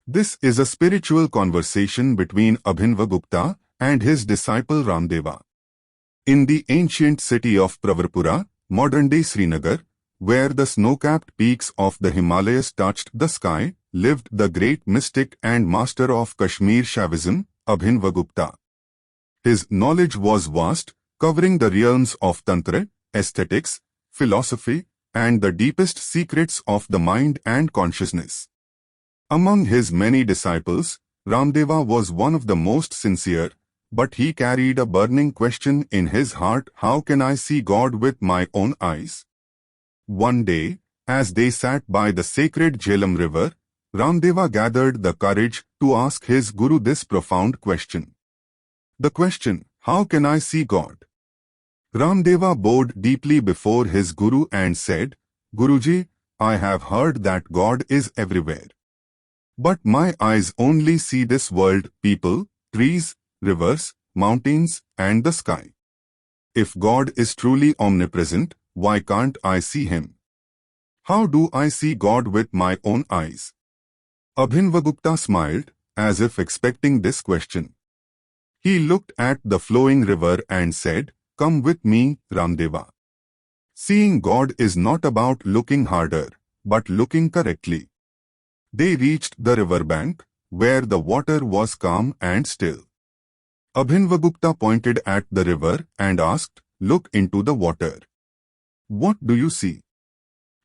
This is a spiritual conversation between Abhinavagupta and his disciple Ramadeva. In the ancient city of Pravarpura, modern-day Srinagar, where the snow-capped peaks of the Himalayas touched the sky, lived the great mystic and master of Kashmir Shaivism, Abhinavagupta. His knowledge was vast, covering the realms of Tantra, aesthetics, philosophy, and the deepest secrets of the mind and consciousness. Among his many disciples, Ramadeva was one of the most sincere, but he carried a burning question in his heart: how can I see God with my own eyes? One day, as they sat by the sacred Jhelum river, Ramadeva gathered the courage to ask his Guru this profound question. The question, how can I see God? Ramadeva bowed deeply before his Guru and said, Guruji, I have heard that God is everywhere. But my eyes only see this world, people, trees, rivers, mountains, and the sky. If God is truly omnipresent, why can't I see Him? How do I see God with my own eyes? Abhinavagupta smiled, as if expecting this question. He looked at the flowing river and said, Come with me, Ramadeva. Seeing God is not about looking harder, but looking correctly. They reached the riverbank, where the water was calm and still. Abhinavagupta pointed at the river and asked, Look into the water. What do you see?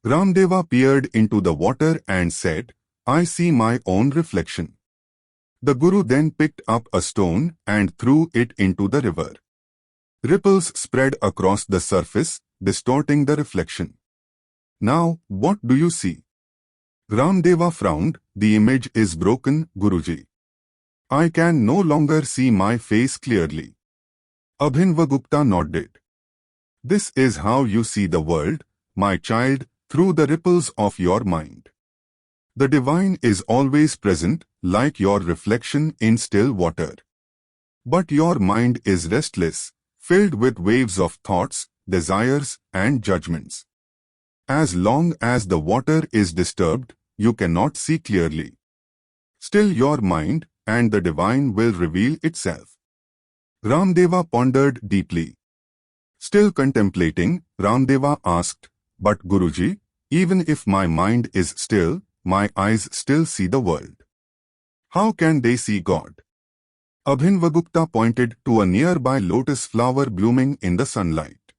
Ramadeva peered into the water and said, I see my own reflection. The Guru then picked up a stone and threw it into the river. Ripples spread across the surface, distorting the reflection. Now, what do you see? Ramadeva frowned. The image is broken, Guruji. I can no longer see my face clearly. Abhinavagupta nodded. This is how you see the world, my child, through the ripples of your mind. The divine is always present, like your reflection in still water. But your mind is restless, filled with waves of thoughts, desires, and judgments. As long as the water is disturbed, you cannot see clearly. Still your mind and the divine will reveal itself. Ramadeva pondered deeply. Still contemplating, Ramadeva asked, But Guruji, even if my mind is still, my eyes still see the world. How can they see God? Abhinavagupta pointed to a nearby lotus flower blooming in the sunlight.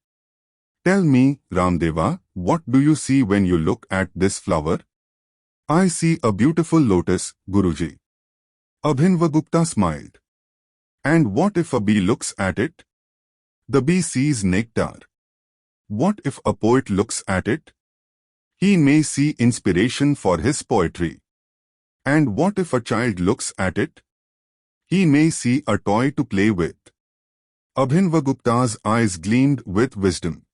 Tell me, Ramadeva, what do you see when you look at this flower? I see a beautiful lotus, Guruji. Abhinavagupta smiled. And what if a bee looks at it? The bee sees nectar. What if a poet looks at it? He may see inspiration for his poetry. And what if a child looks at it? He may see a toy to play with. Abhinavagupta's eyes gleamed with wisdom.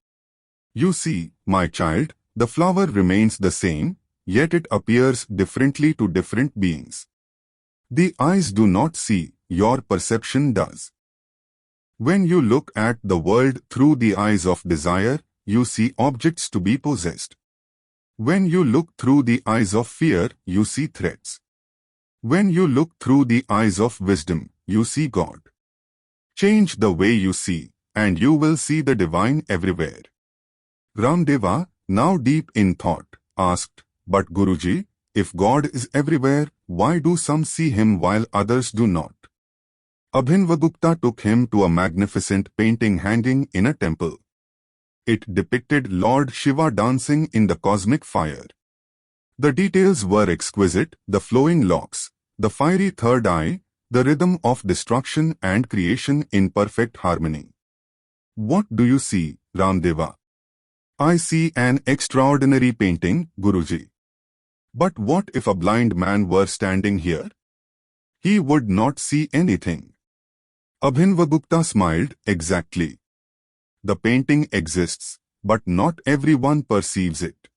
You see, my child, the flower remains the same, yet it appears differently to different beings. The eyes do not see, your perception does. When you look at the world through the eyes of desire, you see objects to be possessed. When you look through the eyes of fear, you see threats. When you look through the eyes of wisdom, you see God. Change the way you see, and you will see the divine everywhere. Ramadeva, now deep in thought, asked, But Guruji, if God is everywhere, why do some see Him while others do not? Abhinavagupta took him to a magnificent painting hanging in a temple. It depicted Lord Shiva dancing in the cosmic fire. The details were exquisite: the flowing locks, the fiery third eye, the rhythm of destruction and creation in perfect harmony. What do you see, Ramadeva? I see an extraordinary painting, Guruji. But what if a blind man were standing here? He would not see anything. Abhinavagupta smiled. Exactly. The painting exists, but not everyone perceives it.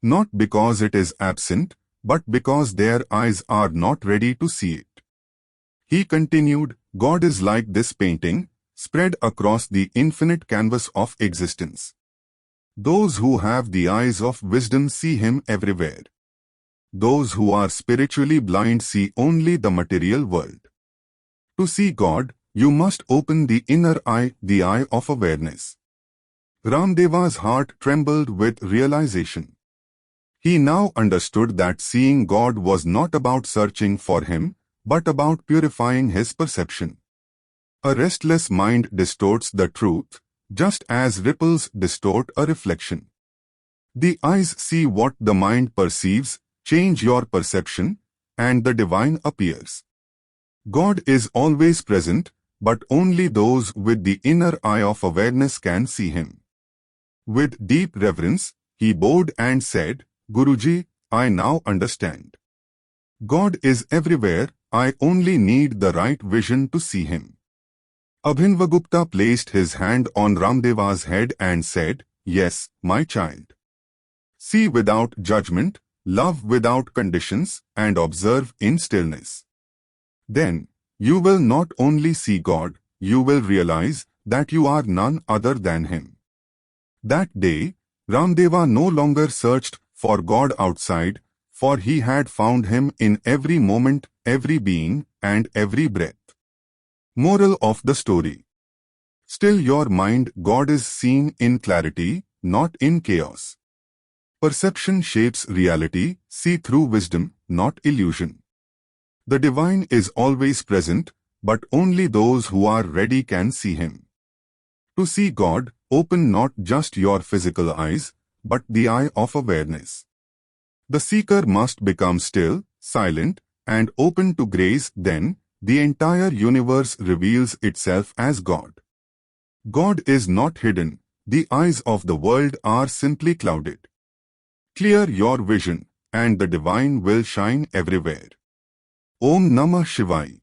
Not because it is absent, but because their eyes are not ready to see it. He continued, God is like this painting, spread across the infinite canvas of existence. Those who have the eyes of wisdom see Him everywhere. those who are spiritually blind see only the material world. To see God, you must open the inner eye, the eye of awareness. Ramadeva's heart trembled with realization. He now understood that seeing God was not about searching for Him, but about purifying his perception. A restless mind distorts the truth, just as ripples distort a reflection. The eyes see what the mind perceives, change your perception, and the divine appears. God is always present, but only those with the inner eye of awareness can see Him. With deep reverence, he bowed and said, "Guruji, I now understand. God is everywhere, I only need the right vision to see Him." Abhinavagupta placed his hand on Ramadeva's head and said, "Yes, my child. See without judgment, love without conditions, and observe in stillness. Then, you will not only see God, you will realize that you are none other than Him." That day, Ramadeva no longer searched for God outside, for he had found Him in every moment, every being, and every breath. Moral of the story: still your mind, God is seen in clarity, not in chaos. Perception shapes reality, see through wisdom, not illusion. The divine is always present, but only those who are ready can see Him. To see God, open not just your physical eyes, but the eye of awareness. The seeker must become still, silent, and open to grace, then the entire universe reveals itself as God. God is not hidden, the eyes of the world are simply clouded. Clear your vision, and the divine will shine everywhere. Om Namah Shivaya.